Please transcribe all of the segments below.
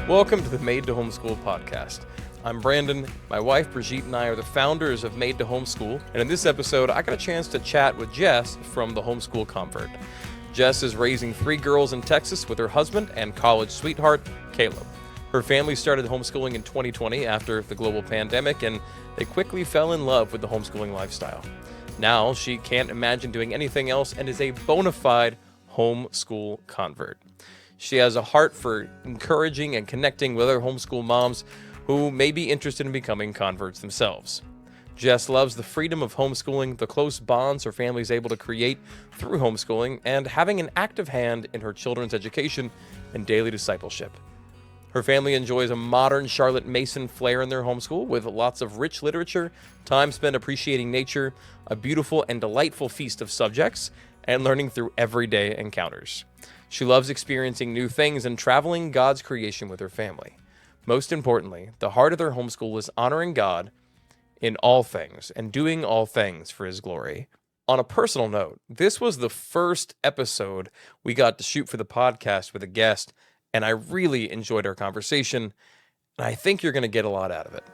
Welcome to the Made to Homeschool podcast. I'm Brandon. My wife Brigitte and I are the founders of Made to Homeschool, and in this episode, I got a chance to chat with Jess from the Homeschool Convert. Jess is raising 3 girls in Texas with her husband and college sweetheart, Caleb. Her family started homeschooling in 2020 after the global pandemic, and they quickly fell in love with the homeschooling lifestyle. Now, she can't imagine doing anything else and is a bona fide homeschool convert. She has a heart for encouraging and connecting with other homeschool moms who may be interested in becoming converts themselves. Jess loves the freedom of homeschooling, the close bonds her family is able to create through homeschooling, and having an active hand in her children's education and daily discipleship. Her family enjoys a modern Charlotte Mason flair in their homeschool with lots of rich literature, time spent appreciating nature, a beautiful and delightful feast of subjects, and learning through everyday encounters. She loves experiencing new things and traveling God's creation with her family. Most importantly, the heart of their homeschool is honoring God in all things and doing all things for His glory. On a personal note, this was the first episode we got to shoot for the podcast with a guest, and I really enjoyed our conversation, and I think you're going to get a lot out of it.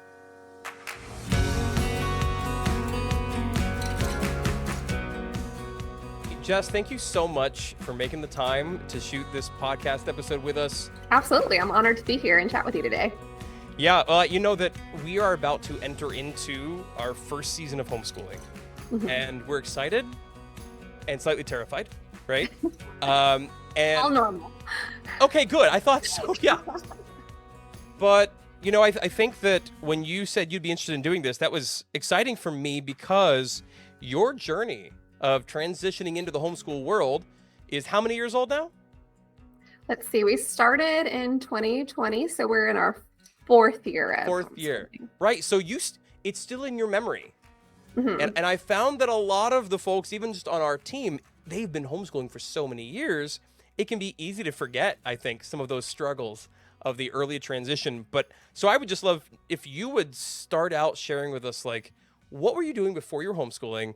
Jess, thank you so much for making the time to shoot this podcast episode with us. Absolutely. I'm honored to be here and chat with you today. Yeah, you know that we are about to enter into our first season of homeschooling, and we're excited and slightly terrified, right? And all normal. Okay, good. I thought so, yeah. But, you know, I think that when you said you'd be interested in doing this, that was exciting for me because your journey of transitioning into the homeschool world is how many years old now? Let's see. We started in 2020, so we're in our 4th year. Fourth year, right? So it's still in your memory. And I found that a lot of the folks, even just on our team, they've been homeschooling for so many years. It can be easy to forget, I think, some of those struggles of the early transition. But so I would just love if you would start out sharing with us, like, what were you doing before you were homeschooling?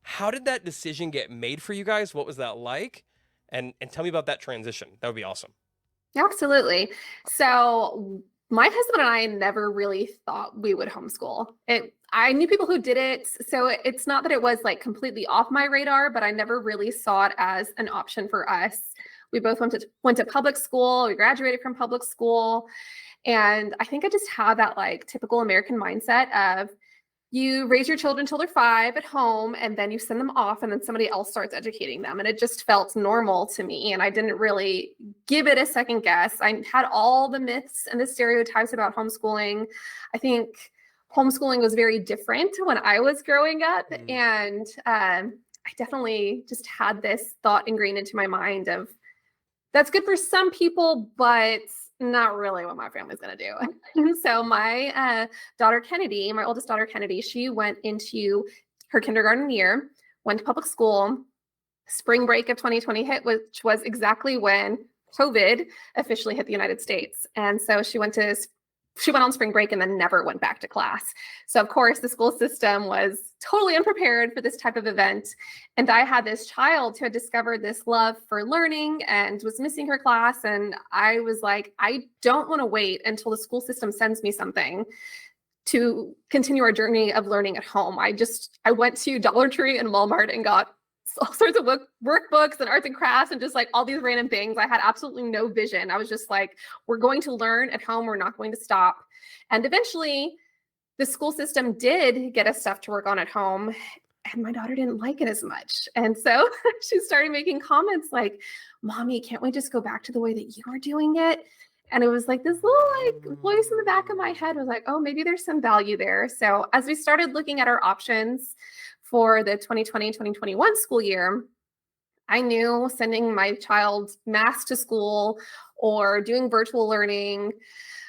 How did that decision get made for you guys? What was that like? And tell me about that transition. That would be awesome. Absolutely. So my husband and I never really thought we would homeschool. I knew people who did it. So it's not that it was like completely off my radar, but I never really saw it as an option for us. We both went to public school. We graduated from public school. And I think I just had that like typical American mindset of you raise your children until they're 5 at home, and then you send them off, and then somebody else starts educating them. And it just felt normal to me. And I didn't really give it a second guess. I had all the myths and the stereotypes about homeschooling. I think homeschooling was very different when I was growing up. And I definitely just had this thought ingrained into my mind of that's good for some people, but not really what my family's going to do. So my daughter Kennedy, my oldest daughter Kennedy, she went into her kindergarten year, went to public school. Spring break of 2020 hit, which was exactly when COVID officially hit the United States. And so she went on spring break and then never went back to class. So of course the school system was totally unprepared for this type of event. And I had this child who had discovered this love for learning and was missing her class. And I was like, I don't want to wait until the school system sends me something to continue our journey of learning at home. I went to Dollar Tree and Walmart and got all sorts of workbooks and arts and crafts and just like all these random things. I had absolutely no vision. I was just like, we're going to learn at home. We're not going to stop. And eventually the school system did get us stuff to work on at home, and my daughter didn't like it as much. And so she started making comments like, Mommy, can't we just go back to the way that you were doing it? And it was like this little like voice in the back of my head was like, oh, maybe there's some value there. So as we started looking at our options for the 2020-2021 school year, I knew sending my child mass to school or doing virtual learning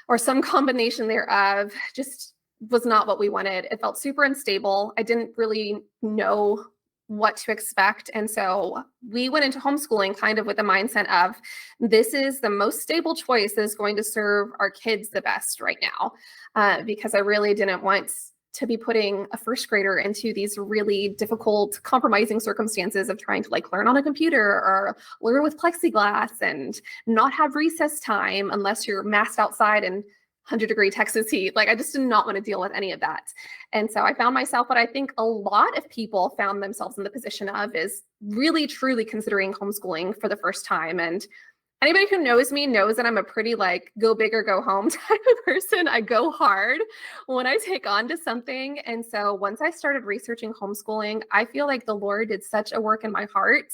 or some combination thereof just was not what we wanted. It felt super unstable. I didn't really know what to expect. And so we went into homeschooling kind of with the mindset of this is the most stable choice that is going to serve our kids the best right now, because I really didn't want to be putting a first grader into these really difficult, compromising circumstances of trying to like learn on a computer or learn with plexiglass and not have recess time unless you're masked outside in 100-degree Texas heat. Like I just did not want to deal with any of that. And so I found myself, what I think a lot of people found themselves in the position of is really truly considering homeschooling for the first time. And anybody who knows me knows that I'm a pretty like go big or go home type of person. I go hard when I take on to something. And so once I started researching homeschooling, I feel like the Lord did such a work in my heart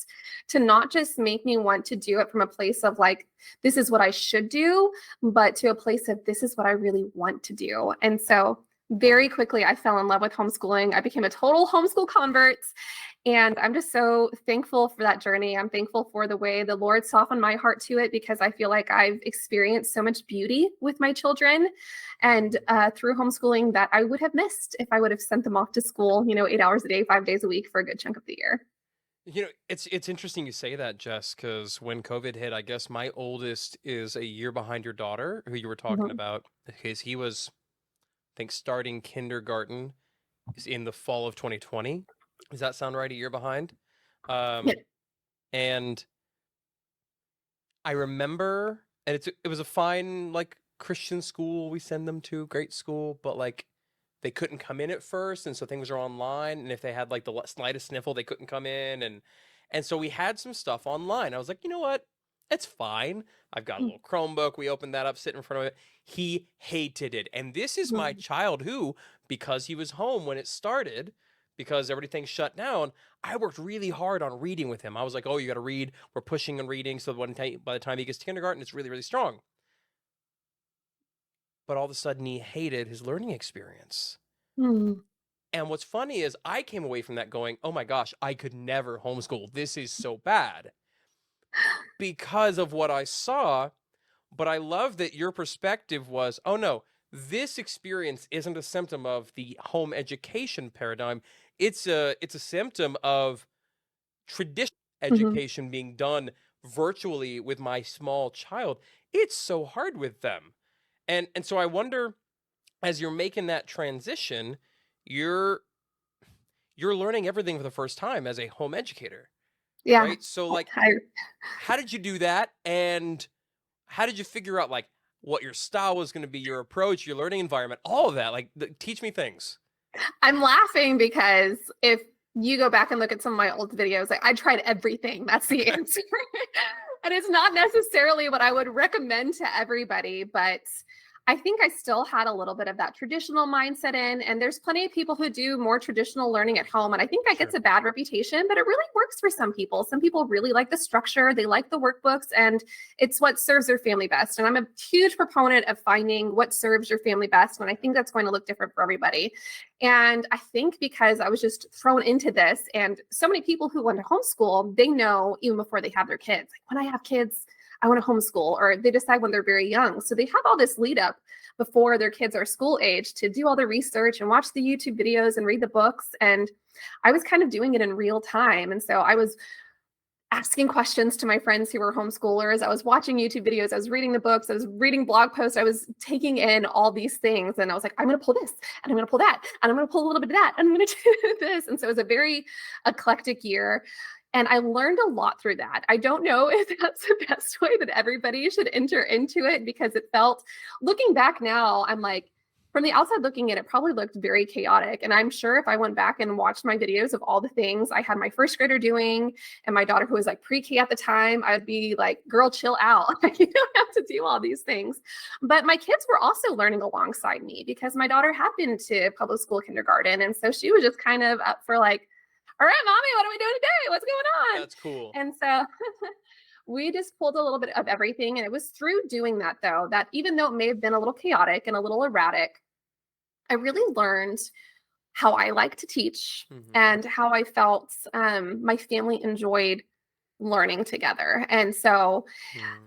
to not just make me want to do it from a place of like, this is what I should do, but to a place of this is what I really want to do. And so very quickly, I fell in love with homeschooling. I became a total homeschool convert. And I'm just so thankful for that journey. I'm thankful for the way the Lord softened my heart to it, because I feel like I've experienced so much beauty with my children and through homeschooling that I would have missed if I would have sent them off to school, 8 hours a day, 5 days a week for a good chunk of the year. It's interesting you say that, Jess, because when COVID hit, I guess my oldest is a year behind your daughter, who you were talking about, because he was, I think, starting kindergarten in the fall of 2020. Does that sound right? A year behind? Yeah. And I remember, and it was a fine, like, Christian school we send them to, great school, but like they couldn't come in at first, and so things are online, and if they had like the slightest sniffle, they couldn't come in, and so we had some stuff online. I was like, you know what? It's fine. I've got a little Chromebook. We opened that up, sit in front of it. He hated it. And this is my child who, because he was home when it started, because everything shut down, I worked really hard on reading with him. I was like, oh, you got to read. We're pushing and reading. So by the time he gets to kindergarten, it's really, really strong. But all of a sudden, he hated his learning experience. And what's funny is I came away from that going, oh my gosh, I could never homeschool. This is so bad because of what I saw. But I love that your perspective was, oh no, this experience isn't a symptom of the home education paradigm. It's a symptom of traditional education being done virtually with my small child. It's so hard with them. And so I wonder, as you're making that transition, you're learning everything for the first time as a home educator. Yeah. Right? So like, how did you do that? And how did you figure out like what your style was going to be, your approach, your learning environment, all of that? Like, teach me things. I'm laughing because if you go back and look at some of my old videos, like I tried everything. That's the answer. And it's not necessarily what I would recommend to everybody, but I think I still had a little bit of that traditional mindset in, and there's plenty of people who do more traditional learning at home. And I think that gets a bad reputation, but it really works for some people. Some people really like the structure, they like the workbooks, and it's what serves their family best. And I'm a huge proponent of finding what serves your family best. And I think that's going to look different for everybody. And I think because I was just thrown into this, and so many people who want to homeschool, they know even before they have their kids, like when I have kids, I want to homeschool, or they decide when they're very young. So they have all this lead up before their kids are school age to do all the research and watch the YouTube videos and read the books. And I was kind of doing it in real time. And so I was asking questions to my friends who were homeschoolers. I was watching YouTube videos. I was reading the books. I was reading blog posts. I was taking in all these things. And I was like, I'm going to pull this and I'm going to pull that. And I'm going to pull a little bit of that. And I'm going to do this. And so it was a very eclectic year. And I learned a lot through that. I don't know if that's the best way that everybody should enter into it, because it felt, looking back now, I'm like, from the outside looking in, it probably looked very chaotic. And I'm sure if I went back and watched my videos of all the things I had my first grader doing and my daughter who was like pre-K at the time, I'd be like, girl, chill out. You don't have to do all these things. But my kids were also learning alongside me, because my daughter had been to public school kindergarten. And so she was just kind of up for like, all right, mommy, what are we doing today? What's going on? That's cool. And so we just pulled a little bit of everything. And it was through doing that, though, that even though it may have been a little chaotic and a little erratic, I really learned how I like to teach and how I felt my family enjoyed learning together. And so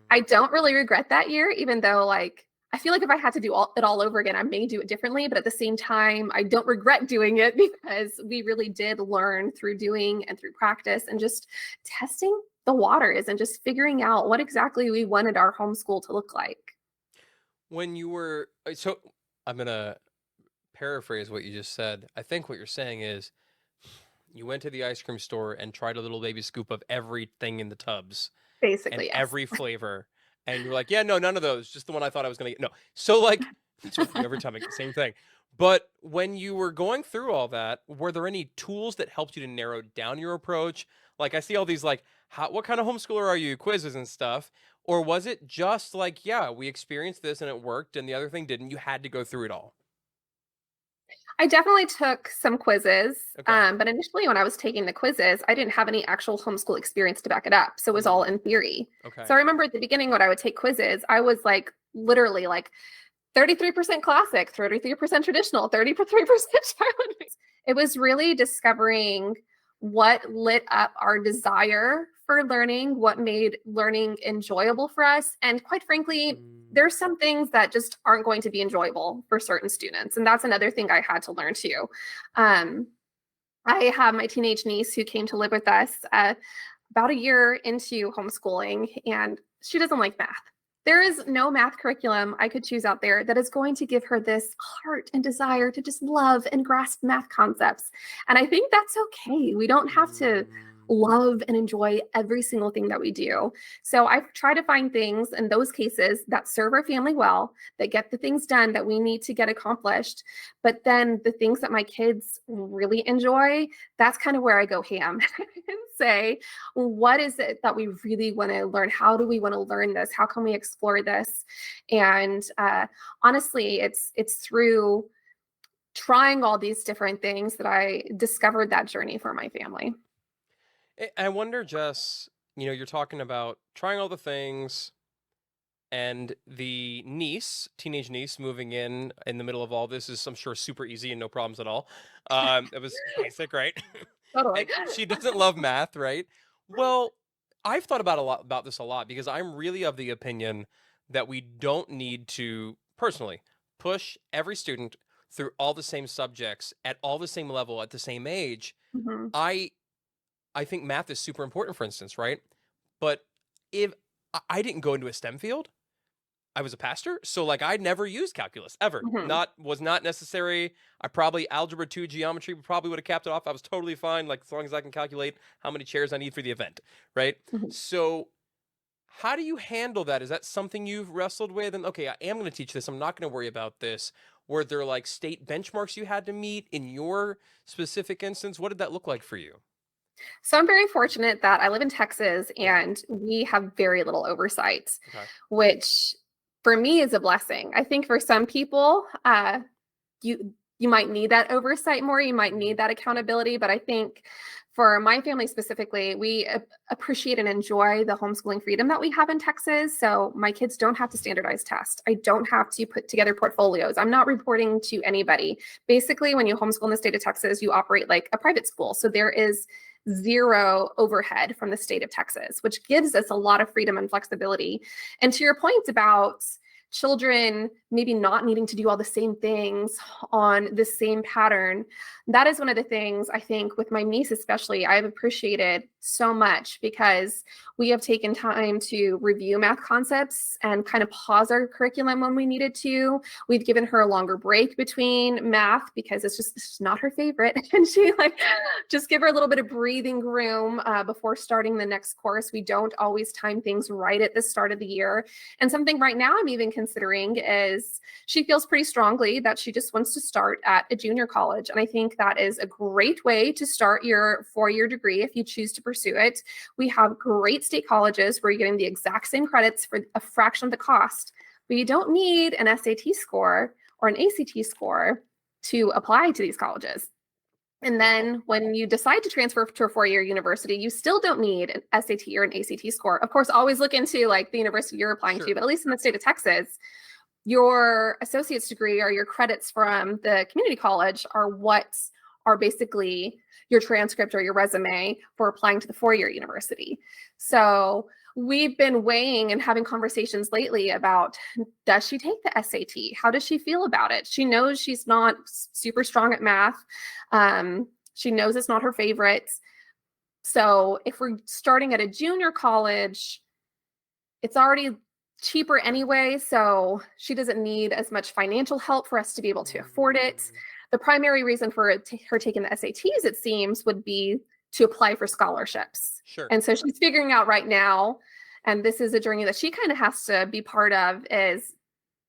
I don't really regret that year, even though like, I feel like if I had to do it all over again, I may do it differently, but at the same time, I don't regret doing it, because we really did learn through doing and through practice and just testing the waters and just figuring out what exactly we wanted our homeschool to look like. When you were, so I'm going to paraphrase what you just said, I think what you're saying is you went to the ice cream store and tried a little baby scoop of everything in the tubs and Basically, yes. every flavor. And you're like, yeah, no, none of those. Just the one I thought I was going to get. No. So, like, that's what I do every time. Same thing. But when you were going through all that, were there any tools that helped you to narrow down your approach? Like, I see all these, like, what kind of homeschooler are you? Quizzes and stuff. Or was it just like, yeah, we experienced this and it worked and the other thing didn't? You had to go through it all. I definitely took some quizzes, Okay. but initially when I was taking the quizzes, I didn't have any actual homeschool experience to back it up. So it was all in theory. Okay. So I remember at the beginning when I would take quizzes, I was like literally like 33% classic, 33% traditional, 33% child. It was really discovering what lit up our desire for learning, what made learning enjoyable for us. And quite frankly, there's some things that just aren't going to be enjoyable for certain students. And that's another thing I had to learn too. I have my teenage niece who came to live with us about a year into homeschooling, and she doesn't like math. There is no math curriculum I could choose out there that is going to give her this heart and desire to just love and grasp math concepts. And I think that's okay. We don't have to love and enjoy every single thing that we do. So I try to find things in those cases that serve our family well, that get the things done that we need to get accomplished. But then the things that my kids really enjoy, that's kind of where I go ham and say, what is it that we really want to learn? How do we want to learn this? How can we explore this? And honestly, it's through trying all these different things that I discovered that journey for my family. I wonder, Jess, you're talking about trying all the things and the teenage niece moving in the middle of all this is, I'm sure, super easy and no problems at all. It was basic, right? Totally. And she doesn't love math, right? Well, I've thought about this a lot because I'm really of the opinion that we don't need to, personally, push every student through all the same subjects at all the same level at the same age. Mm-hmm. I think math is super important, for instance, right? But if I didn't go into a STEM field, I was a pastor, so like I never used calculus ever. Mm-hmm. Was not necessary. I probably algebra 2 geometry probably would have capped it off. I was totally fine, like as long as I can calculate how many chairs I need for the event, right? Mm-hmm. So how do you handle that? Is that something you've wrestled with? And okay, I am going to teach this. I'm not going to worry about this. Were there like state benchmarks you had to meet in your specific instance? What did that look like for you? So I'm very fortunate that I live in Texas Yeah. and we have very little oversight, Okay. which for me is a blessing. I think for some people, you might need that oversight more. You might need that accountability. But I think for my family specifically, we appreciate and enjoy the homeschooling freedom that we have in Texas. So my kids don't have to standardize tests. I don't have to put together portfolios. I'm not reporting to anybody. Basically, when you homeschool in the state of Texas, you operate like a private school. So there is zero overhead from the state of Texas, which gives us a lot of freedom and flexibility. And to your point about children maybe not needing to do all the same things on the same pattern, that is one of the things I think with my niece especially I've appreciated so much, because we have taken time to review math concepts and kind of pause our curriculum when we needed to. We've given her a longer break between math because it's just not her favorite, and she just give her a little bit of breathing room before starting the next course. We don't always time things right at the start of the year. And something right now I'm even considering is she feels pretty strongly that she just wants to start at a junior college. And I think that is a great way to start your 4-year degree if you choose to pursue it. We have great state colleges where you're getting the exact same credits for a fraction of the cost, but you don't need an SAT score or an ACT score to apply to these colleges. And then when you decide to transfer to a 4-year university, you still don't need an SAT or an ACT score. Of course, always look into like the university you're applying to, but at least in the state of Texas, your associate's degree or your credits from the community college are what are basically your transcript or your resume for applying to the 4-year university. So we've been weighing and having conversations lately about, does she take the SAT? How does she feel about it? She knows she's not super strong at math. She knows it's not her favorite. So if we're starting at a junior college, it's already cheaper anyway, so she doesn't need as much financial help for us to be able to afford it. The primary reason for her taking the SATs, it seems, would be to apply for scholarships. Sure. And so she's figuring out right now, and this is a journey that she kind of has to be part of, is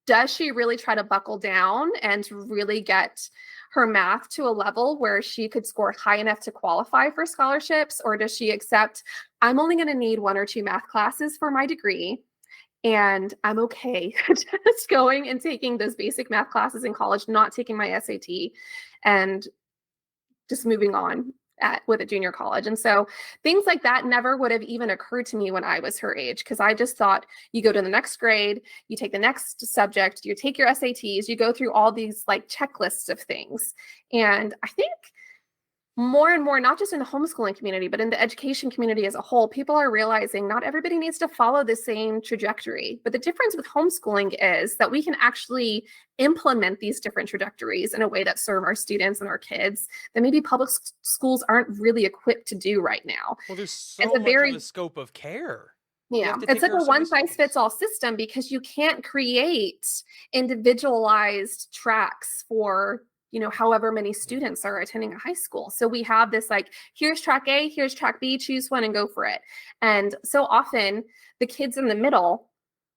does she really try to buckle down and really get her math to a level where she could score high enough to qualify for scholarships? Or does she accept, I'm only going to need 1 or 2 math classes for my degree, and I'm okay just going and taking those basic math classes in college, not taking my SAT, and just moving on with a junior college. And so things like that never would have even occurred to me when I was her age, because I just thought you go to the next grade, you take the next subject, you take your SATs, you go through all these like checklists of things. And I think more and more, not just in the homeschooling community, but in the education community as a whole, people are realizing not everybody needs to follow the same trajectory. But the difference with homeschooling is that we can actually implement these different trajectories in a way that serve our students and our kids that maybe public schools aren't really equipped to do right now. Well, there's so It's a much very of a scope of care. yeah, it's like a one-size-fits-all system, because you can't create individualized tracks for, however many students are attending a high school. So we have this like, here's track A, here's track B, choose one and go for it. And so often the kids in the middle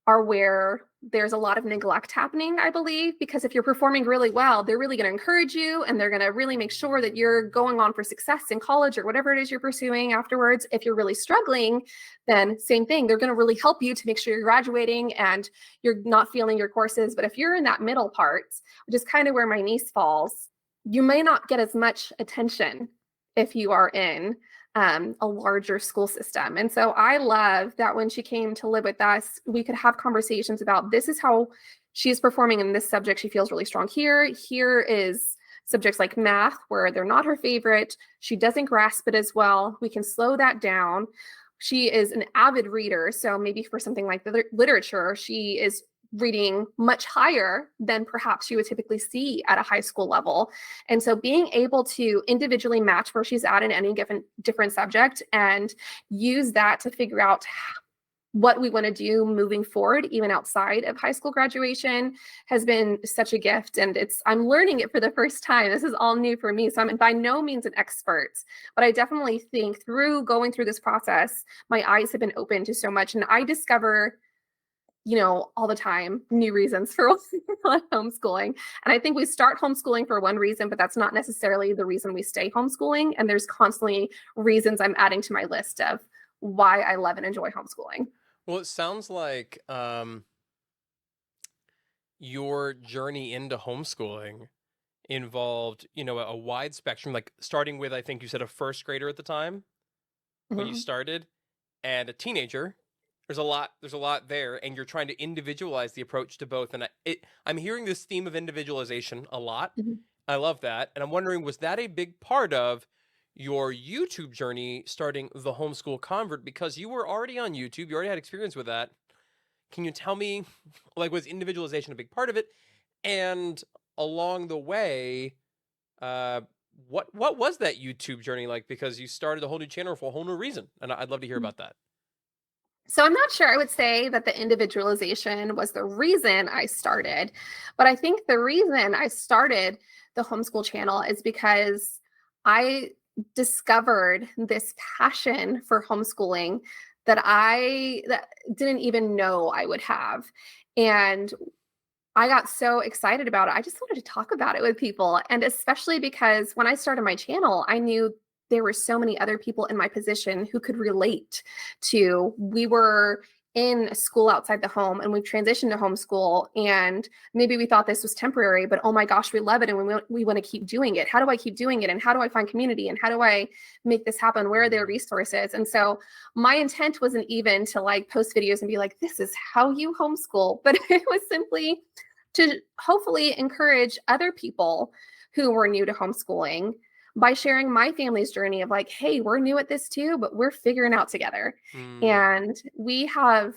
are where there's a lot of neglect happening, I believe, because if you're performing really well, they're really going to encourage you, and they're going to really make sure that you're going on for success in college or whatever it is you're pursuing afterwards. If you're really struggling, then same thing. They're going to really help you to make sure you're graduating and you're not failing your courses. But if you're in that middle part, which is kind of where my niece falls, you may not get as much attention if you are in a larger school system. And so I love that when she came to live with us, we could have conversations about, this is how she's performing in this subject. She feels really strong here. Here is subjects like math where they're not her favorite. She doesn't grasp it as well. We can slow that down. She is an avid reader. So maybe for something like the literature, she is reading much higher than perhaps you would typically see at a high school level. And so being able to individually match where she's at in any given different subject and use that to figure out what we want to do moving forward, even outside of high school graduation, has been such a gift. And I'm learning it for the first time. This is all new for me. So I'm by no means an expert, but I definitely think through going through this process, my eyes have been open to so much. And I discover all the time, new reasons for homeschooling. And I think we start homeschooling for one reason, but that's not necessarily the reason we stay homeschooling. And there's constantly reasons I'm adding to my list of why I love and enjoy homeschooling. Well, it sounds like your journey into homeschooling involved, a wide spectrum, like starting with, I think you said a first grader at the time when you started, and a teenager. There's a lot there, and you're trying to individualize the approach to both. And I'm hearing this theme of individualization a lot. I love that. And I'm wondering, was that a big part of your YouTube journey starting the Homeschool Convert? Because you were already on YouTube, you already had experience with that. Can you tell me, like, was individualization a big part of it? And along the way, what was that YouTube journey like? Because you started a whole new channel for a whole new reason. And I'd love to hear about that. So I'm not sure I would say that the individualization was the reason I started, but I think the reason I started the homeschool channel is because I discovered this passion for homeschooling that I didn't even know I would have. And I got so excited about it. I just wanted to talk about it with people. And especially because when I started my channel, I knew there were so many other people in my position who could relate to, we were in a school outside the home and we've transitioned to homeschool, and maybe we thought this was temporary, but oh my gosh, we love it and we want to keep doing it. How do I keep doing it? And how do I find community? And how do I make this happen? Where are there resources? And so my intent wasn't even to like post videos and be like, this is how you homeschool, but it was simply to hopefully encourage other people who were new to homeschooling by sharing my family's journey of like, hey, we're new at this too, but we're figuring out together. And we have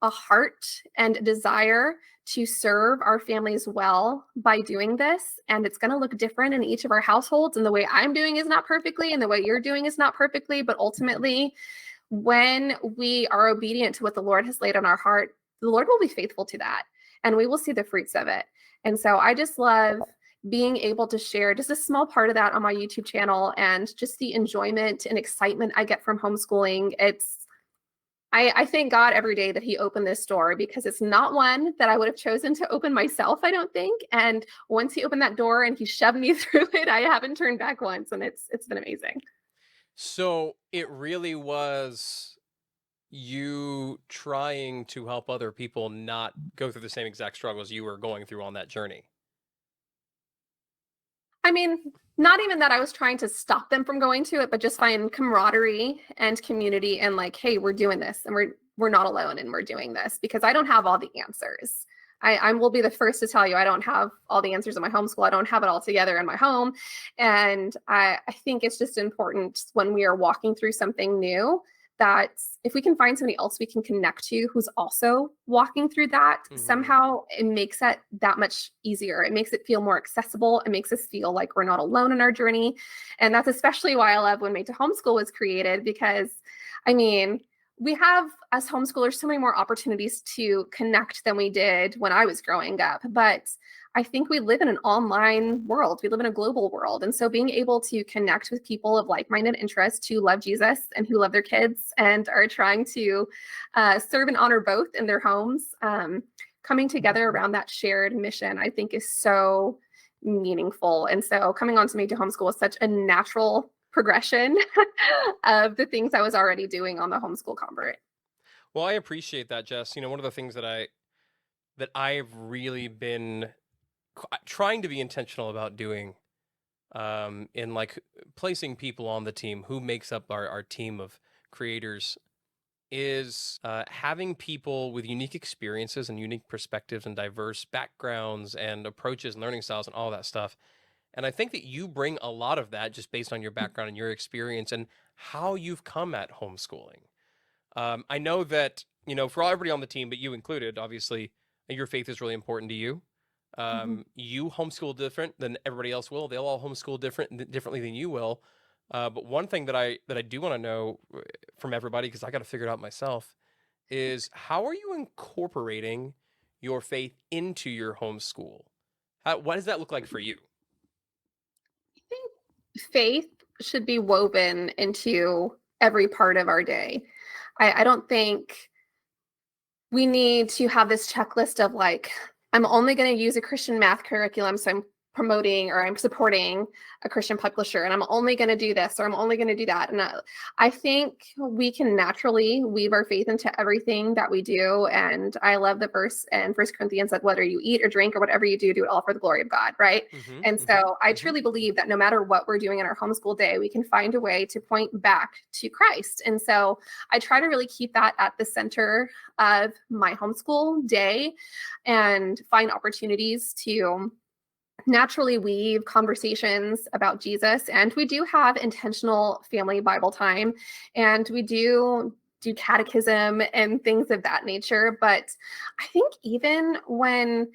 a heart and a desire to serve our families well by doing this. And it's going to look different in each of our households. And the way I'm doing is not perfectly, and the way you're doing is not perfectly. But ultimately, when we are obedient to what the Lord has laid on our heart, the Lord will be faithful to that, and we will see the fruits of it. And so I just love being able to share just a small part of that on my YouTube channel, and just the enjoyment and excitement I get from homeschooling. I thank God every day that he opened this door, because it's not one that I would have chosen to open myself, I don't think. And once he opened that door and he shoved me through it, I haven't turned back once, and it's been amazing. So it really was you trying to help other people not go through the same exact struggles you were going through on that journey. I mean, not even that I was trying to stop them from going to it, but just find camaraderie and community, and like, hey, we're doing this, and we're not alone, and we're doing this, because I don't have all the answers. I will be the first to tell you, I don't have all the answers in my homeschool. I don't have it all together in my home. And I think it's just important when we are walking through something new, that if we can find somebody else we can connect to who's also walking through that, somehow it makes it that much easier. It makes it feel more accessible. It makes us feel like we're not alone in our journey. And that's especially why I love when Made to Homeschool was created, because I mean, we have, as homeschoolers, so many more opportunities to connect than we did when I was growing up. But I think we live in an online world. We live in a global world. And so being able to connect with people of like-minded interests who love Jesus and who love their kids and are trying to serve and honor both in their homes, coming together around that shared mission, I think is so meaningful. And so coming on to Made to Homeschool was such a natural progression of the things I was already doing on the Homeschool Convert. Well, I appreciate that, Jess. You know, one of the things that I've really been trying to be intentional about doing, in like placing people on the team, who makes up our team of creators, is having people with unique experiences and unique perspectives and diverse backgrounds and approaches and learning styles and all that stuff. And I think that you bring a lot of that just based on your background and your experience and how you've come at homeschooling. I know that, you know, for everybody on the team, but you included, obviously, your faith is really important to you. You homeschool different than everybody else will. They'll all homeschool differently than you will. But one thing that I do want to know from everybody, because I got to figure it out myself, is how are you incorporating your faith into your homeschool? What does that look like for you? I think faith should be woven into every part of our day. I don't think we need to have this checklist of like, I'm only going to use a Christian math curriculum, so I'm promoting or I'm supporting a Christian publisher, and I'm only going to do this or I'm only going to do that. And I think we can naturally weave our faith into everything that we do. And I love the verse in 1 Corinthians that whether you eat or drink or whatever you do it all for the glory of God, right? And so I truly believe that no matter what we're doing in our homeschool day, we can find a way to point back to Christ. And so I try to really keep that at the center of my homeschool day and find opportunities to naturally weave conversations about Jesus. And we do have intentional family Bible time, and we do catechism and things of that nature. But I think even when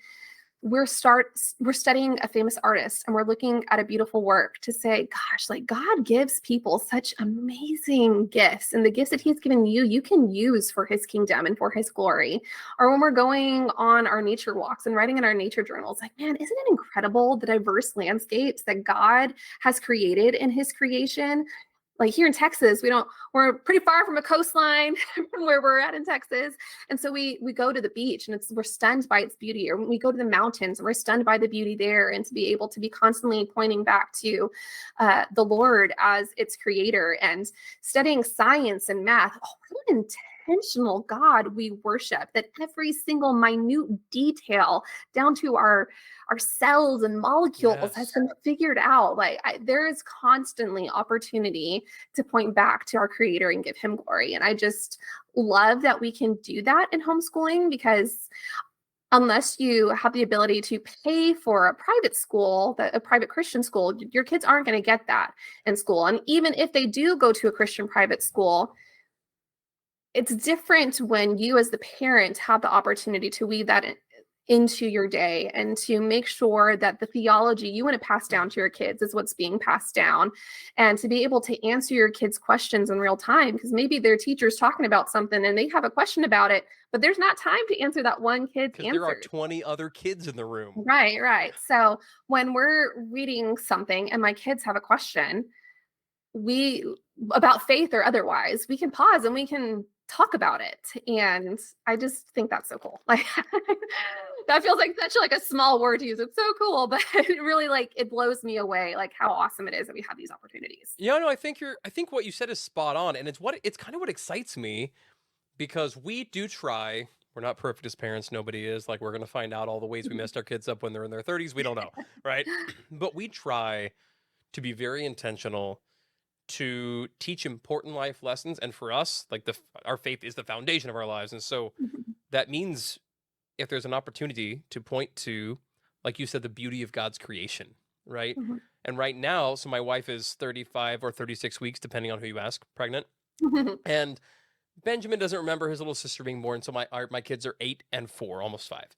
we're studying a famous artist and we're looking at a beautiful work, to say, gosh, like God gives people such amazing gifts, and the gifts that he's given you, you can use for his kingdom and for his glory. Or when we're going on our nature walks and writing in our nature journals, like, man, isn't it incredible the diverse landscapes that God has created in his creation? Like here in Texas, we're pretty far from a coastline from where we're at in Texas. And so we go to the beach and we're stunned by its beauty, or we go to the mountains and we're stunned by the beauty there. And to be able to be constantly pointing back to the Lord as its creator, and studying science and math. Oh, what an intentional God we worship, that every single minute detail down to our cells and molecules has been figured out. Like there is constantly opportunity to point back to our creator and give him glory. And I just love that we can do that in homeschooling, because unless you have the ability to pay for a private school, a private Christian school, your kids aren't going to get that in school. And even if they do go to a Christian private school, it's different when you as the parent have the opportunity to weave that into your day and to make sure that the theology you want to pass down to your kids is what's being passed down, and to be able to answer your kids' questions in real time, because maybe their teacher's talking about something and they have a question about it, but there's not time to answer that one kid's Because there are answer. 20 other kids in the room. Right. So when we're reading something and my kids have a question, we about faith or otherwise, we can pause and we can talk about it. And I just think that's so cool. Like that feels like such like a small word to use. It's so cool, but it really like it blows me away, like how awesome it is that we have these opportunities. Yeah, no, I think what you said is spot on, and it's kind of what excites me, because we do try. We're not perfect as parents, nobody is. Like, we're going to find out all the ways we messed our kids up when they're in their 30s. We don't know, right? But we try to be very intentional to teach important life lessons, and for us, like our faith is the foundation of our lives. And so that means if there's an opportunity to point to, like you said, the beauty of God's creation, right? Mhm. And right now, so my wife is 35 or 36 weeks, depending on who you ask, pregnant. And Benjamin doesn't remember his little sister being born. So my kids are 8 and 4, almost 5.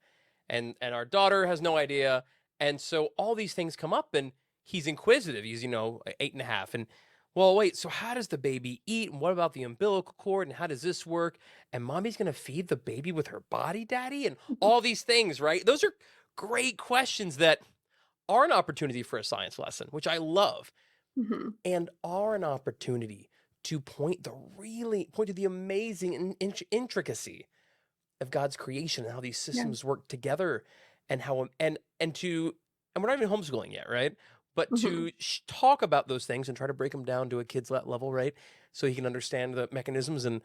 And our daughter has no idea. And so all these things come up, and he's inquisitive. He's, 8.5. And, well, wait, so how does the baby eat? And what about the umbilical cord? And how does this work? And mommy's going to feed the baby with her body, daddy? And all these things, right? Those are great questions that are an opportunity for a science lesson, which I love, and are an opportunity to point to the amazing intricacy of God's creation and how these systems work together, and how and we're not even homeschooling yet, right? But to talk about those things and try to break them down to a kid's level, right? So he can understand the mechanisms, and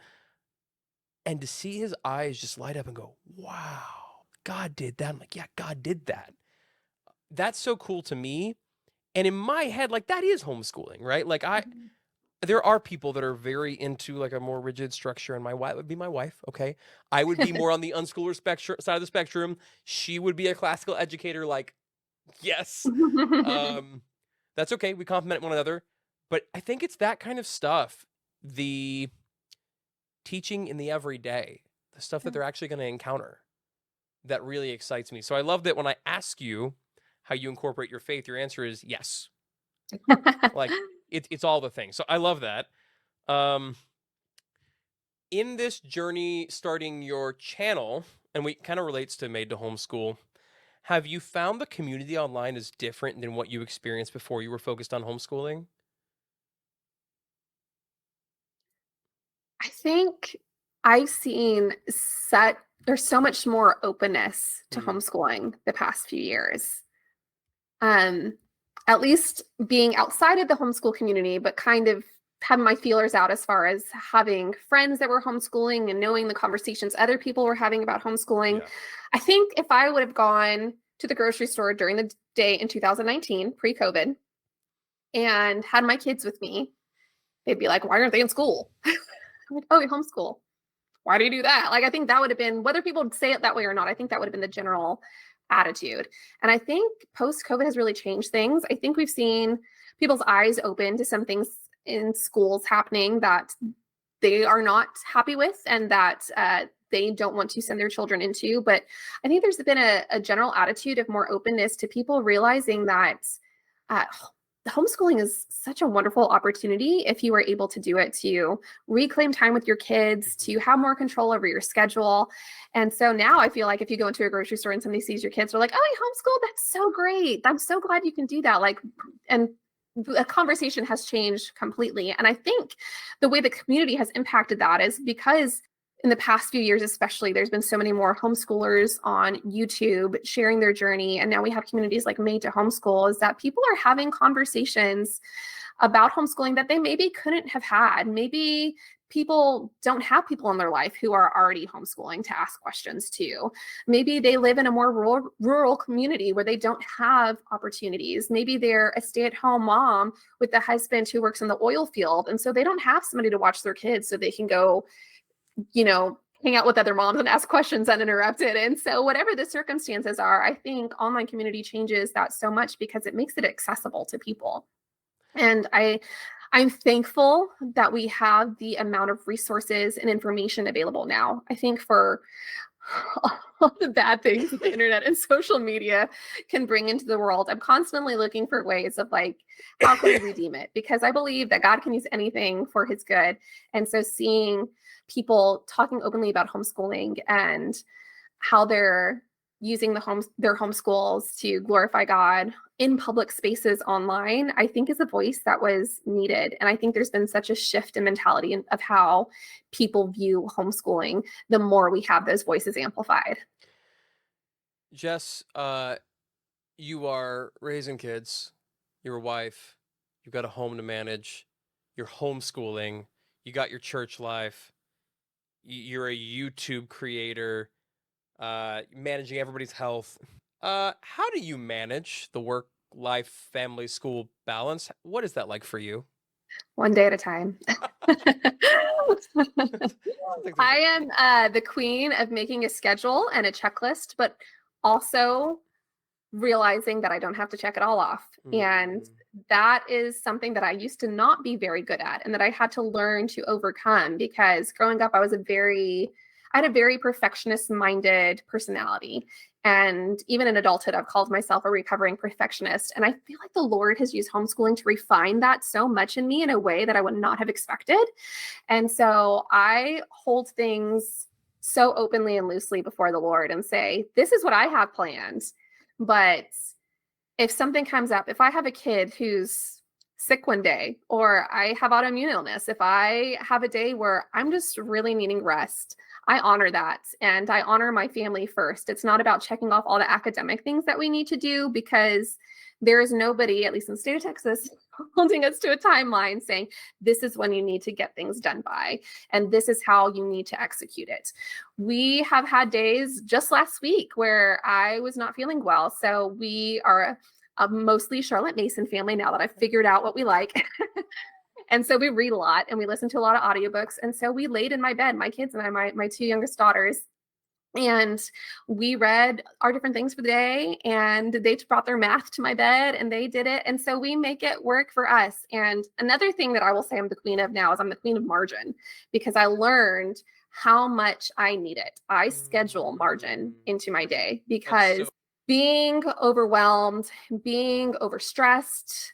to see his eyes just light up and go, wow, God did that. I'm like, yeah, God did that. That's so cool to me. And in my head, like, that is homeschooling, right? Like, there are people that are very into like a more rigid structure, and my wife would be my wife. Okay. I would be more on the unschooler side of the spectrum. She would be a classical educator. Like, yes. That's okay. We complement one another, but I think it's that kind of stuff. The teaching in the everyday, the stuff that they're actually going to encounter, that really excites me. So I love that when I ask you how you incorporate your faith, your answer is yes. Like, it's all the things. So I love that. In this journey, starting your channel, and we kind of relates to Made to Homeschool, have you found the community online is different than what you experienced before you were focused on homeschooling? I think I've seen there's so much more openness to homeschooling the past few years. At least being outside of the homeschool community, but kind of having my feelers out as far as having friends that were homeschooling and knowing the conversations other people were having about homeschooling. Yeah. I think if I would have gone to the grocery store during the day in 2019, pre-COVID, and had my kids with me, they'd be like, why aren't they in school? I'm like, oh, we homeschool. Why do you do that? Like, I think that would have been, whether people would say it that way or not, I think that would have been the general attitude. And I think post-COVID has really changed things. I think we've seen people's eyes open to some things in schools happening that they are not happy with, and that they don't want to send their children into. But I think there's been a general attitude of more openness to people realizing that homeschooling is such a wonderful opportunity if you are able to do it, to reclaim time with your kids, to have more control over your schedule. And so now I feel like if you go into a grocery store and somebody sees your kids, they're like, oh, you homeschool? That's so great. I'm so glad you can do that. Like, and the conversation has changed completely. And I think the way the community has impacted that is because in the past few years, especially, there's been so many more homeschoolers on YouTube sharing their journey. And now we have communities like Made to Homeschool, is that people are having conversations about homeschooling that they maybe couldn't have had. Maybe people don't have people in their life who are already homeschooling to ask questions to. Maybe they live in a more rural community where they don't have opportunities. Maybe they're a stay-at-home mom with a husband who works in the oil field. And so they don't have somebody to watch their kids so they can go, hang out with other moms and ask questions uninterrupted. And so whatever the circumstances are, I think online community changes that so much because it makes it accessible to people. And I'm thankful that we have the amount of resources and information available now. I think for all the bad things that the internet and social media can bring into the world, I'm constantly looking for ways of like, how can we redeem it? Because I believe that God can use anything for his good. And so seeing people talking openly about homeschooling and how they're using their homeschools to glorify God in public spaces online, I think is a voice that was needed. And I think there's been such a shift in mentality of how people view homeschooling the more we have those voices amplified. Jess, you are raising kids, you're a wife, you've got a home to manage, you're homeschooling, you got your church life, you're a YouTube creator, managing everybody's health. How do you manage the work, life, family, school balance? What is that like for you? One day at a time. I am the queen of making a schedule and a checklist, but also realizing that I don't have to check it all off. And that is something that I used to not be very good at and that I had to learn to overcome, because growing up, I had a very perfectionist minded personality. And even in adulthood, I've called myself a recovering perfectionist. And I feel like the Lord has used homeschooling to refine that so much in me in a way that I would not have expected. And so I hold things so openly and loosely before the Lord and say, this is what I have planned. But if something comes up, if I have a kid who's sick one day, or I have autoimmune illness, if I have a day where I'm just really needing rest, I honor that. And I honor my family first. It's not about checking off all the academic things that we need to do, because there is nobody, at least in the state of Texas, holding us to a timeline saying, this is when you need to get things done by, and this is how you need to execute it. We have had days just last week where I was not feeling well. So we are a mostly Charlotte Mason family now that I've figured out what we like. And so we read a lot and we listen to a lot of audiobooks. And so we laid in my bed, my kids and I, my two youngest daughters, and we read our different things for the day, and they brought their math to my bed and they did it. And so we make it work for us. And another thing that I will say I'm the queen of now is I'm the queen of margin, because I learned how much I need it. I schedule margin into my day, because being overwhelmed, being overstressed,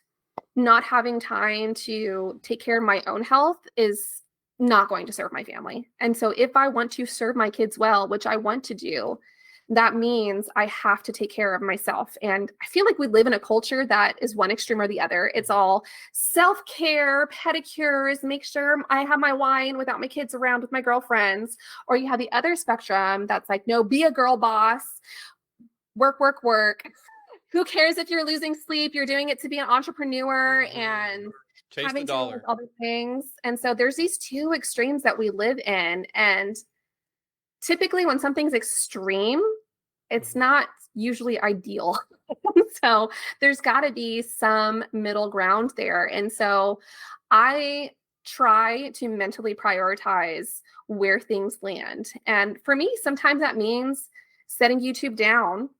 not having time to take care of my own health is not going to serve my family. And so if I want to serve my kids well, which I want to do, that means I have to take care of myself. And I feel like we live in a culture that is one extreme or the other. It's all self-care, pedicures, make sure I have my wine without my kids around with my girlfriends. Or you have the other spectrum that's like, no, be a girl boss, work, work, work. Who cares if you're losing sleep? You're doing it to be an entrepreneur and chase having the to dollar. do other things. And so there's these two extremes that we live in. And typically when something's extreme, it's not usually ideal. So there's got to be some middle ground there. And so I try to mentally prioritize where things land. And for me, sometimes that means setting YouTube down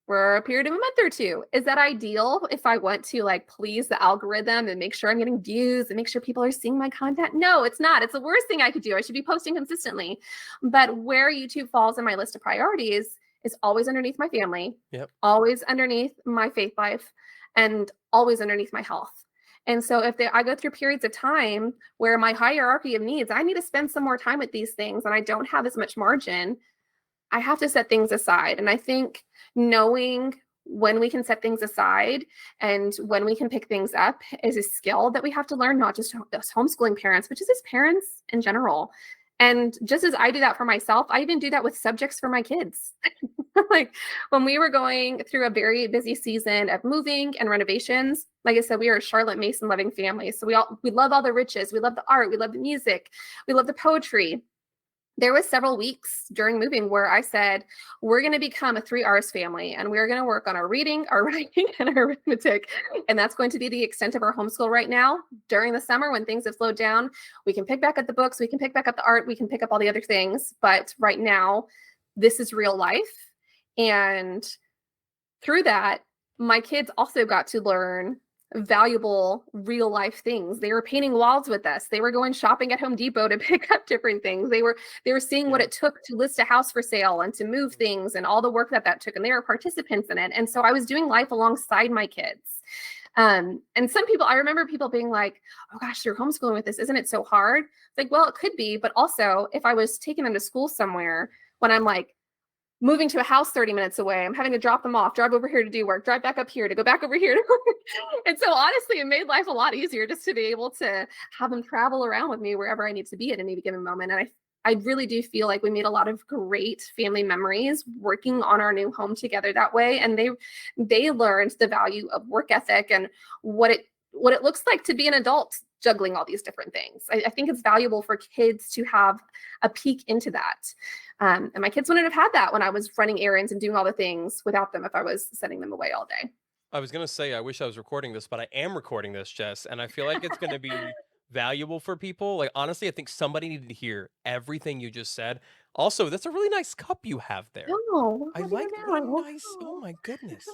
for a period of a month or two. Is that ideal if I want to like please the algorithm and make sure I'm getting views and make sure people are seeing my content? No, it's not. It's the worst thing I could do. I should be posting consistently. But where YouTube falls in my list of priorities is always underneath my family, always underneath my faith life, and always underneath my health. And so if I go through periods of time where my hierarchy of needs, I need to spend some more time with these things and I don't have as much margin, I have to set things aside. And I think knowing when we can set things aside and when we can pick things up is a skill that we have to learn, not just as homeschooling parents, but just as parents in general. And just as I do that for myself, I even do that with subjects for my kids. Like when we were going through a very busy season of moving and renovations, like I said, we are a Charlotte Mason loving family. So we love all the riches. We love the art. We love the music. We love the poetry. There was several weeks during moving where I said, we're going to become a 3 R's family, and we're going to work on our reading, our writing, and our arithmetic. And that's going to be the extent of our homeschool right now. During the summer, when things have slowed down, we can pick back up the books, we can pick back up the art, we can pick up all the other things. But right now, this is real life. And through that, my kids also got to learn valuable real life things. They were painting walls with us. They were going shopping at Home Depot to pick up different things. They were seeing what it took to list a house for sale and to move things and all the work that took. And they were participants in it. And so I was doing life alongside my kids. And some people, I remember people being like, oh gosh, you're homeschooling with this. Isn't it so hard? It's like, well, it could be, but also if I was taking them to school somewhere when I'm like, moving to a house 30 minutes away, I'm having to drop them off, drive over here to do work, drive back up here to go back over here to work. And so honestly, it made life a lot easier just to be able to have them travel around with me wherever I need to be at any given moment. And I really do feel like we made a lot of great family memories working on our new home together that way. And they learned the value of work ethic and what it looks like to be an adult juggling all these different things. I think it's valuable for kids to have a peek into that. And my kids wouldn't have had that when I was running errands and doing all the things without them if I was sending them away all day. I was going to say, I wish I was recording this, but I am recording this, Jess, and I feel like it's going to be valuable for people. Like, honestly, I think somebody needed to hear everything you just said. Also, that's a really nice cup you have there. Oh, I like what a nice, oh my goodness.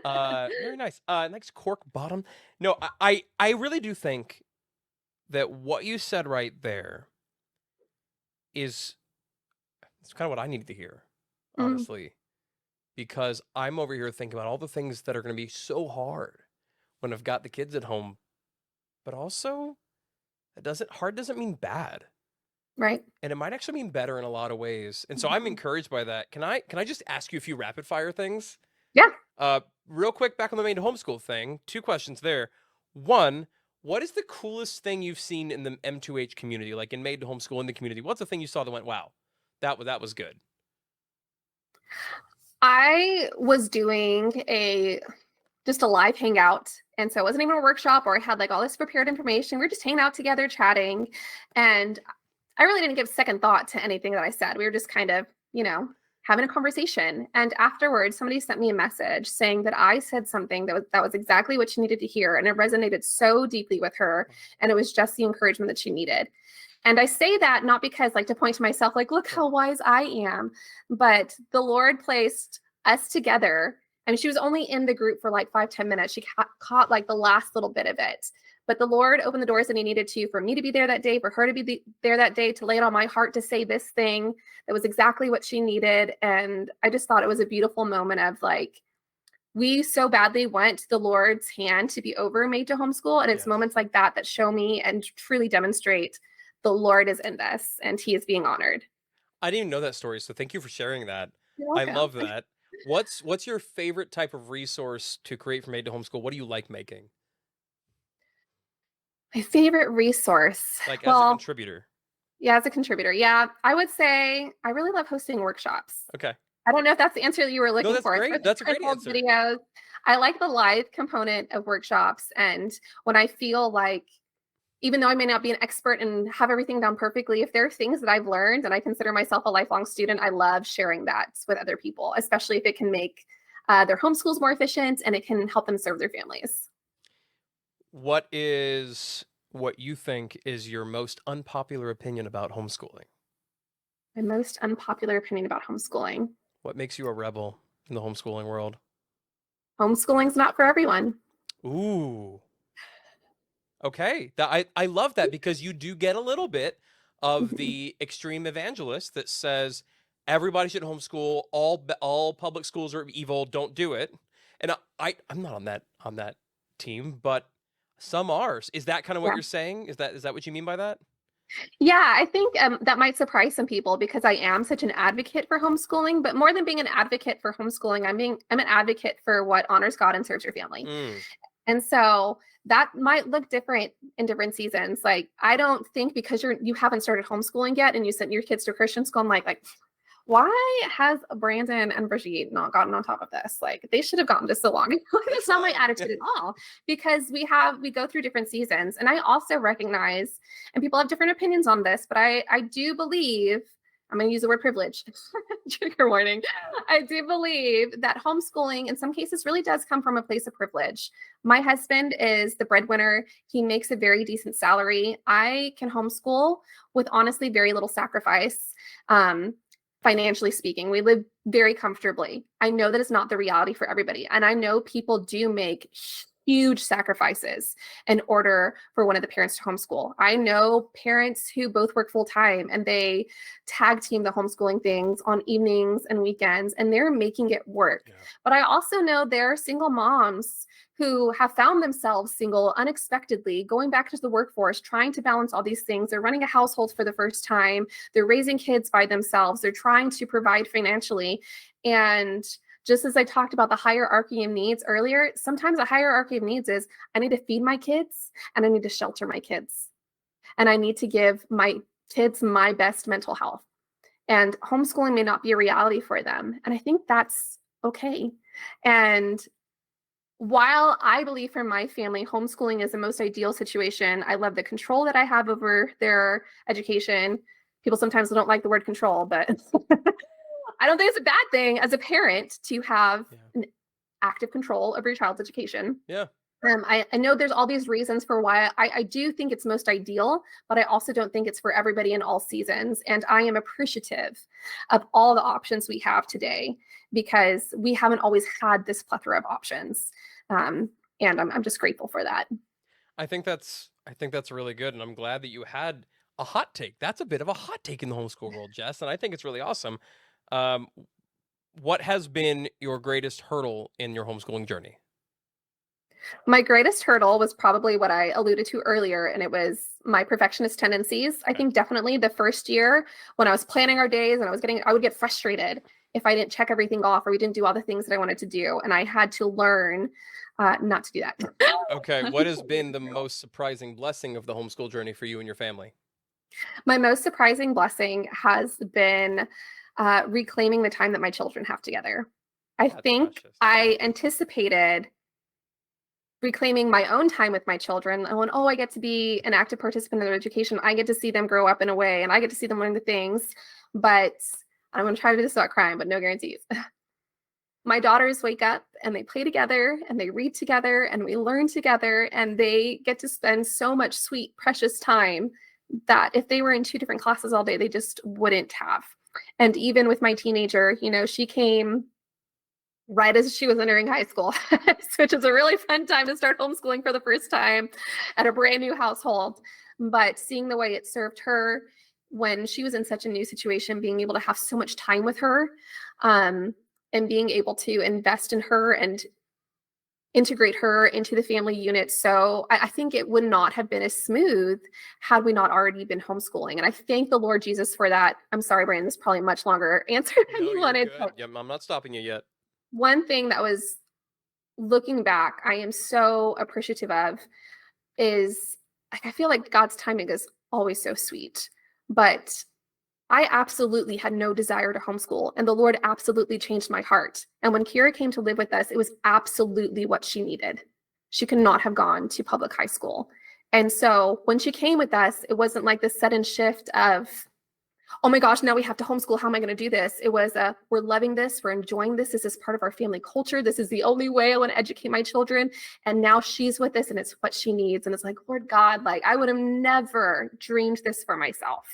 Very nice. Nice cork bottom. No, I really do think that what you said right there is it's kind of what I needed to hear, honestly, because I'm over here thinking about all the things that are going to be so hard when I've got the kids at home, but also hard doesn't mean bad. Right. And it might actually mean better in a lot of ways. And so I'm encouraged by that. Can I just ask you a few rapid fire things? Yeah. Real quick, back on the Made to Homeschool thing, 2 questions there. 1, what is the coolest thing you've seen in the M2H community, like in Made to Homeschool in the community? What's the thing you saw that went, wow, that was good? I was doing just a live hangout. And so it wasn't even a workshop or I had like all this prepared information. We were just hanging out together, chatting. And I really didn't give second thought to anything that I said. We were just kind of, having a conversation. And afterwards, somebody sent me a message saying that I said something that was exactly what she needed to hear. And it resonated so deeply with her. And it was just the encouragement that she needed. And I say that not because like to point to myself, like, look how wise I am, but the Lord placed us together. I mean, she was only in the group for like 5-10 minutes. She caught like the last little bit of it. But the Lord opened the doors that he needed to for me to be there that day, for her to be there that day, to lay it on my heart to say this thing that was exactly what she needed. And I just thought it was a beautiful moment of like, we so badly want the Lord's hand to be over Made to Homeschool. And it's moments like that that show me and truly demonstrate the Lord is in this and he is being honored. I didn't even know that story, so thank you for sharing that. You're I welcome. love that. What's your favorite type of resource to create for Made to Homeschool? What do you like making? My favorite resource. Like as a contributor. Yeah, as a contributor. Yeah, I would say I really love hosting workshops. Okay. I don't know if that's the answer that you were looking that's for. Great. That's a great answer. Videos. I like the live component of workshops. And when I feel like, even though I may not be an expert and have everything down perfectly, if there are things that I've learned and I consider myself a lifelong student, I love sharing that with other people, especially if it can make their homeschools more efficient and it can help them serve their families. What you think is your most unpopular opinion about homeschooling? My most unpopular opinion about homeschooling. What makes you a rebel in the homeschooling world? Homeschooling's not for everyone. Ooh. Okay. I love that because you do get a little bit of the extreme evangelist that says everybody should homeschool, all public schools are evil, don't do it. And I'm not on that team, but some are. Is that kind of what you're saying? Is that what you mean by that? Yeah, I think that might surprise some people because I am such an advocate for homeschooling, but more than being an advocate for homeschooling, I'm an advocate for what honors God and serves your family. And so that might look different in different seasons. Like, I don't think because you haven't started homeschooling yet and you sent your kids to Christian school, I'm like, why has Brandon and Brigitte not gotten on top of this? Like, they should have gotten this so long ago. That's not my attitude at all, because we go through different seasons. And I also recognize, and people have different opinions on this, but I do believe, I'm going to use the word privilege, trigger warning. I do believe that homeschooling in some cases really does come from a place of privilege. My husband is the breadwinner. He makes a very decent salary. I can homeschool with honestly very little sacrifice. Financially speaking, we live very comfortably. I know that it's not the reality for everybody. And I know people do make huge sacrifices in order for one of the parents to homeschool. I know parents who both work full time and they tag team the homeschooling things on evenings and weekends, and they're making it work. Yeah. But I also know there are single moms who have found themselves single unexpectedly, going back into the workforce, trying to balance all these things. They're running a household for the first time. They're raising kids by themselves. They're trying to provide financially. And just as I talked about the hierarchy of needs earlier, sometimes a hierarchy of needs is I need to feed my kids and I need to shelter my kids. And I need to give my kids my best mental health. And homeschooling may not be a reality for them. And I think that's okay. And while I believe for my family, homeschooling is the most ideal situation, I love the control that I have over their education. People sometimes don't like the word control, but I don't think it's a bad thing as a parent to have an active control over your child's education. Yeah. I know there's all these reasons for why I do think it's most ideal, but I also don't think it's for everybody in all seasons. And I am appreciative of all the options we have today because we haven't always had this plethora of options. And I'm just grateful for that. I think that's really good. And I'm glad that you had a hot take. That's a bit of a hot take in the homeschool world, Jess. And I think it's really awesome. What has been your greatest hurdle in your homeschooling journey? My greatest hurdle was probably what I alluded to earlier, and it was my perfectionist tendencies. I think definitely the first year when I was planning our days and I would get frustrated if I didn't check everything off or we didn't do all the things that I wanted to do. And I had to learn not to do that. Okay. What has been the most surprising blessing of the homeschool journey for you and your family? My most surprising blessing has been reclaiming the time that my children have together. I think precious. I anticipated reclaiming my own time with my children. I went, I get to be an active participant in their education. I get to see them grow up in a way and I get to see them learn the things, but I'm going to try to do this without crying, but no guarantees. My daughters wake up and they play together and they read together and we learn together and they get to spend so much sweet, precious time that if they were in two different classes all day, they just wouldn't have. And even with my teenager, she came right as she was entering high school, which is a really fun time to start homeschooling for the first time at a brand new household. But seeing the way it served her when she was in such a new situation, being able to have so much time with her, and being able to invest in her and integrate her into the family unit. So I think it would not have been as smooth had we not already been homeschooling. And I thank the Lord Jesus for that. I'm sorry, Brandon, this is probably a much longer answer than you wanted. Yeah, I'm not stopping you yet. One thing that was, looking back, I am so appreciative of is I feel like God's timing is always so sweet, but I absolutely had no desire to homeschool, and the Lord absolutely changed my heart. And when Kira came to live with us, it was absolutely what she needed. She could not have gone to public high school. And so when she came with us, it wasn't like this sudden shift of, oh my gosh, now we have to homeschool. How am I going to do this? It was, we're loving this. We're enjoying this. This is part of our family culture. This is the only way I want to educate my children. And now she's with us and it's what she needs. And it's like, Lord God, I would have never dreamed this for myself.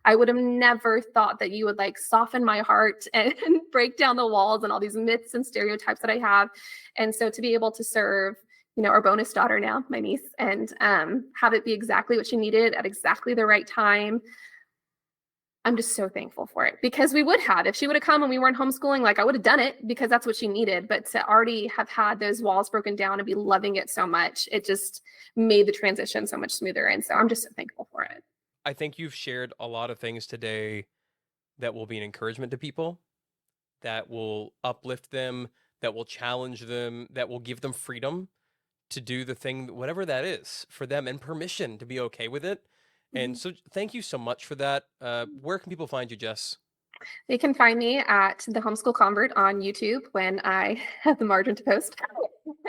I would have never thought that you would soften my heart and break down the walls and all these myths and stereotypes that I have. And so to be able to serve, our bonus daughter now, my niece, and have it be exactly what she needed at exactly the right time, I'm just so thankful for it, because we would have, if she would have come and we weren't homeschooling, I would have done it because that's what she needed. But to already have had those walls broken down and be loving it so much, it just made the transition so much smoother. And so I'm just so thankful for it. I think you've shared a lot of things today that will be an encouragement to people, that will uplift them, that will challenge them, that will give them freedom to do the thing, whatever that is for them, and permission to be okay with it. And so thank you so much for that. Where can people find you, Jess? They can find me at the Homeschool Convert on YouTube when I have the margin to post,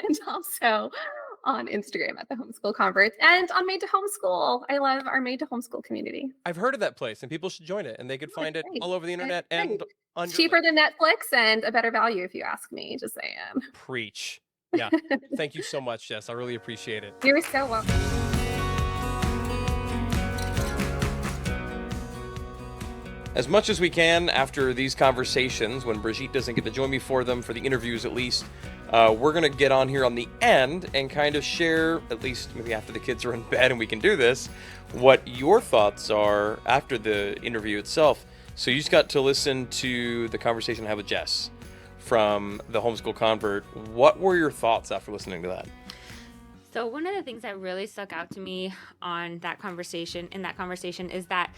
and also on Instagram at the Homeschool Convert, and on Made to Homeschool. I love our Made to Homeschool community. I've heard of that place, and people should join it, and they could find it all over the internet and on cheaper than Netflix and a better value, if you ask me. Just saying. Preach. Yeah. Thank you so much, Jess. I really appreciate it. You're so welcome. As much as we can after these conversations, when Brigitte doesn't get to join me for them, for the interviews at least, we're going to get on here on the end and kind of share, at least maybe after the kids are in bed and we can do this, what your thoughts are after the interview itself. So you just got to listen to the conversation I had with Jess from the Homeschool Convert. What were your thoughts after listening to that? So one of the things that really stuck out to me in that conversation is that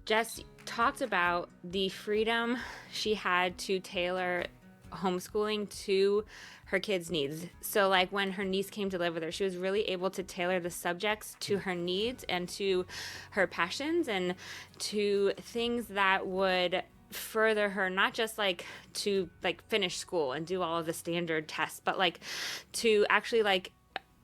Jess talked about the freedom she had to tailor homeschooling to her kids' needs. So like when her niece came to live with her, she was really able to tailor the subjects to her needs and to her passions and to things that would further her, not just like to like finish school and do all of the standard tests, but like to actually like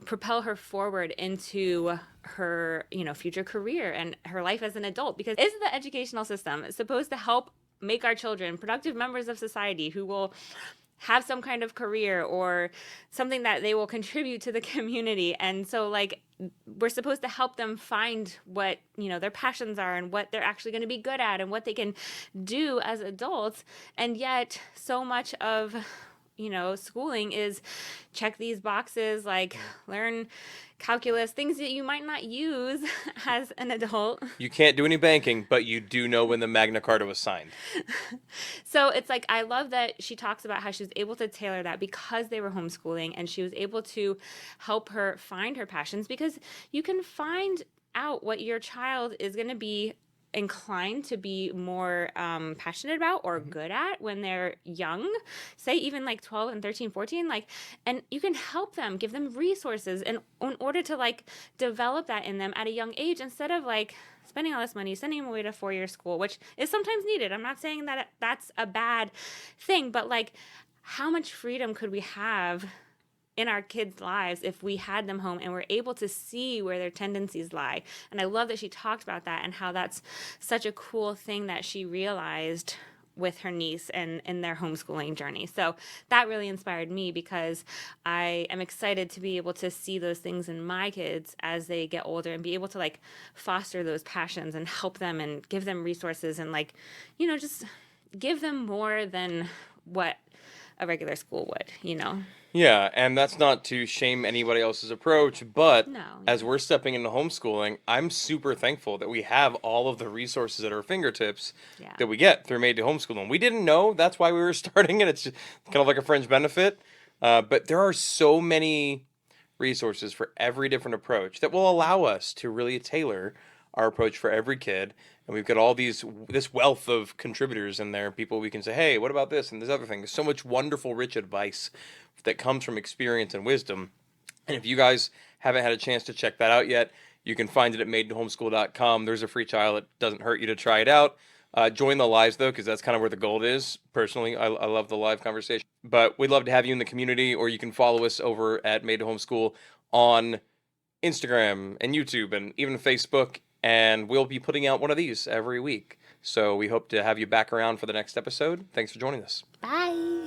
propel her forward into her, future career and her life as an adult. Because is the educational system supposed to help make our children productive members of society who will have some kind of career or something that they will contribute to the community? And so like we're supposed to help them find what their passions are and what they're actually going to be good at and what they can do as adults. And yet so much of schooling is check these boxes, like learn calculus, things that you might not use as an adult. You can't do any banking, but you do know when the Magna Carta was signed. So it's like, I love that she talks about how she was able to tailor that because they were homeschooling, and she was able to help her find her passions, because you can find out what your child is going to be inclined to be more passionate about or good at when they're young, say even like 12 and 13, 14, and you can help them, give them resources in order to like develop that in them at a young age, instead of like spending all this money, sending them away to 4-year school, which is sometimes needed. I'm not saying that that's a bad thing, but like how much freedom could we have in our kids' lives if we had them home and were able to see where their tendencies lie. And I love that she talked about that and how that's such a cool thing that she realized with her niece and in their homeschooling journey. So that really inspired me, because I am excited to be able to see those things in my kids as they get older and be able to like foster those passions and help them and give them resources and like, just give them more than what a regular school would. Yeah, and that's not to shame anybody else's approach, but No. as we're stepping into homeschooling, I'm super thankful that we have all of the resources at our fingertips that we get through Made to Homeschooling. We didn't know, that's why we were starting it. It's just kind of like a fringe benefit. But there are so many resources for every different approach that will allow us to really tailor our approach for every kid. And we've got all this wealth of contributors in there, people we can say, hey, what about this and this other thing? There's so much wonderful, rich advice that comes from experience and wisdom. And if you guys haven't had a chance to check that out yet, you can find it at madetohomeschool.com. There's a free trial. It doesn't hurt you to try it out. Join the lives, though, because that's kind of where the gold is. Personally, I love the live conversation. But we'd love to have you in the community, or you can follow us over at Made to Homeschool on Instagram and YouTube and even Facebook. And we'll be putting out one of these every week. So we hope to have you back around for the next episode. Thanks for joining us. Bye.